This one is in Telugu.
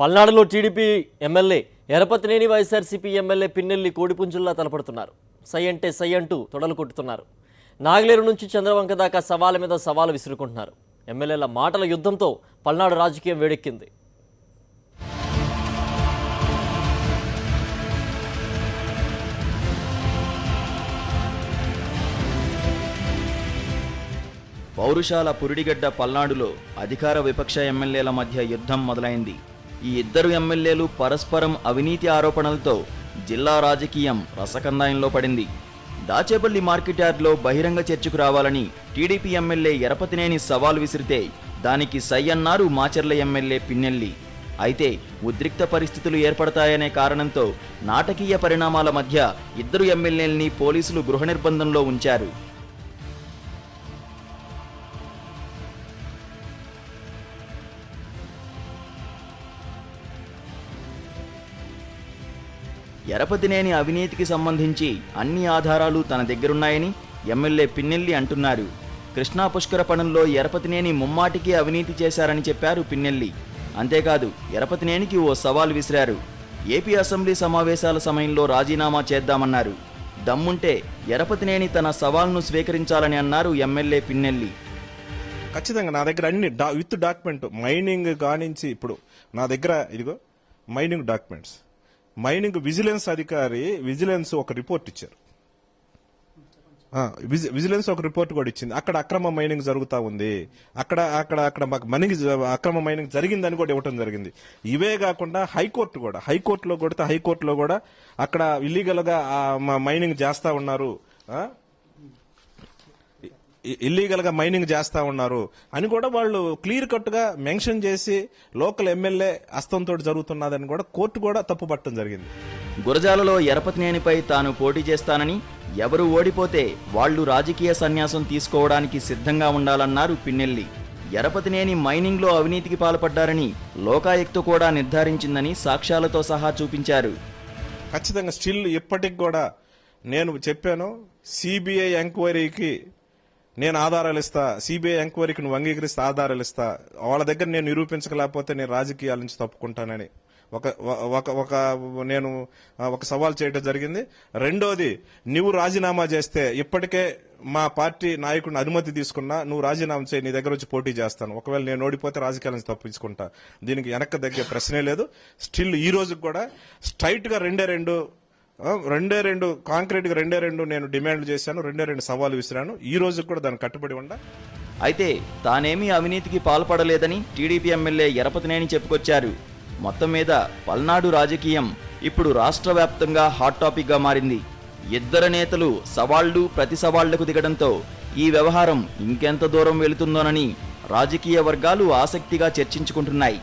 పల్నాడులో TDP MLA Yarapathineni YSRCP MLA Pinnelli కోడిపుంజుల్లా తలపడుతున్నారు. సై అంటే సై అంటూ తొడలు కొట్టుతున్నారు. నాగలేరు నుంచి చంద్రవంక దాకా సవాలు మీద సవాలు విసురుకుంటున్నారు. ఎమ్మెల్యేల మాటల యుద్ధంతో పల్నాడు రాజకీయం వేడెక్కింది. పౌరుషాల పురిడిగడ్డ పల్నాడులో అధికార విపక్ష ఎమ్మెల్యేల మధ్య యుద్ధం మొదలైంది. ఈ ఇద్దరు ఎమ్మెల్యేలు పరస్పరం అవినీతి ఆరోపణలతో జిల్లా రాజకీయం రసకందాయంలో పడింది. దాచేపల్లి మార్కెట్ యార్డ్లో బహిరంగ చర్చకు రావాలని టీడీపీ ఎమ్మెల్యే ఎరపతినేని సవాల్ విసిరితే దానికి సై అన్నారు మాచర్ల ఎమ్మెల్యే పిన్నెల్లి. అయితే ఉద్రిక్త పరిస్థితులు ఏర్పడతాయనే కారణంతో నాటకీయ పరిణామాల మధ్య ఇద్దరు ఎమ్మెల్యేల్ని పోలీసులు గృహ నిర్బంధంలో ఉంచారు. ఎరపతినేని అవినీతికి సంబంధించి అన్ని ఆధారాలు తన దగ్గరున్నాయని ఎమ్మెల్యే పిన్నెల్లి అంటున్నారు. కృష్ణా పుష్కర పనుల్లో ఎరపతినేని ముమ్మాటికి అవినీతి చేశారని చెప్పారు పిన్నెల్లి. అంతేకాదు ఎరపతినేనికి ఓ సవాల్ విసిరారు. ఏపీ అసెంబ్లీ సమావేశాల సమయంలో రాజీనామా చేద్దామన్నారు. దమ్ముంటే ఎరపతినేని తన సవాల్ను స్వీకరించాలని అన్నారు ఎమ్మెల్యే పిన్నెల్లి. ఖచ్చితంగా నా దగ్గర అన్ని విత్ డాక్యుమెంట్ మైనింగ్ కానించి ఇప్పుడు నా దగ్గర ఇదిగో మైనింగ్ డాక్యుమెంట్స్, మైనింగ్ విజిలెన్స్ అధికారి విజిలెన్స్ ఒక రిపోర్ట్ ఇచ్చారు. విజిలెన్స్ ఒక రిపోర్ట్ కూడా ఇచ్చింది. అక్కడ అక్రమ మైనింగ్ జరుగుతూ ఉంది, అక్కడ మాకు అక్రమ మైనింగ్ జరిగిందని కూడా ఇవ్వటం జరిగింది. ఇవే కాకుండా హైకోర్టులో కూడా అక్కడ ఇల్లీగల్ గా మైనింగ్ చేస్తా ఉన్నారు, ఇల్లీగల్ గా మైనింగ్ చేస్తా ఉన్నారు అని కూడా వాళ్ళు క్లియర్ కట్ గా మెన్షన్ చేసి లోకల్ ఎమ్మెల్యే హస్తంతో జరుగుతున్నదని కూడా కోర్టు కూడా తప్పుపట్టడం జరిగింది. గురజాలలో ఎరపతినేనిపై తాను పోటీ చేస్తానని, ఎవరు ఓడిపోతే వాళ్లు రాజకీయ సన్యాసం తీసుకోవడానికి సిద్ధంగా ఉండాలన్నారు పిన్నెల్లి. ఎరపతినేని మైనింగ్ లో అవినీతికి పాల్పడ్డారని లోకాయుక్త కూడా నిర్ధారించిందని సాక్ష్యాలతో సహా చూపించారు. ఖచ్చితంగా స్టిల్ ఇప్పటికి కూడా నేను చెప్పాను, సిబిఐ ఎంక్వైరీకి నేను ఆధారాలు ఇస్తా, సిబిఐ ఎంక్వైరీకి నువ్వు అంగీకరిస్తే ఆధారాలు ఇస్తా, వాళ్ళ దగ్గర నేను నిరూపించకపోతే నేను రాజకీయాల నుంచి తప్పుకుంటానని నేను ఒక సవాల్ చేయడం జరిగింది. రెండోది, నువ్వు రాజీనామా చేస్తే ఇప్పటికే మా పార్టీ నాయకుడిని అనుమతి తీసుకున్నా, నువ్వు రాజీనామా చేయి, నీ దగ్గర వచ్చి పోటీ చేస్తాను, ఒకవేళ నేను ఓడిపోతే రాజకీయాల నుంచి తప్పించుకుంటా, దీనికి వెనక్కి దగ్గర ప్రశ్నే లేదు. స్టిల్ ఈ రోజుకి కూడా స్ట్రైట్ గా కాంక్రీట్ గా నేను డిమాండ్ చేశాను, రెండు సవాలు విసిరాను. ఈ రోజు కూడా దానికి కట్టుబడి ఉండ. అయితే తానేమీ అవినీతికి పాల్పడలేదని టీడీపీ ఎమ్మెల్యే ఎరపతినేని చెప్పుకొచ్చారు. మొత్తం మీద పల్నాడు రాజకీయం ఇప్పుడు రాష్ట్ర వ్యాప్తంగా హాట్ టాపిక్ గా మారింది. ఇద్దరు నేతలు సవాళ్లు ప్రతి సవాళ్లకు దిగడంతో ఈ వ్యవహారం ఇంకెంత దూరం వెళుతుందోనని రాజకీయ వర్గాలు ఆసక్తిగా చర్చించుకుంటున్నాయి.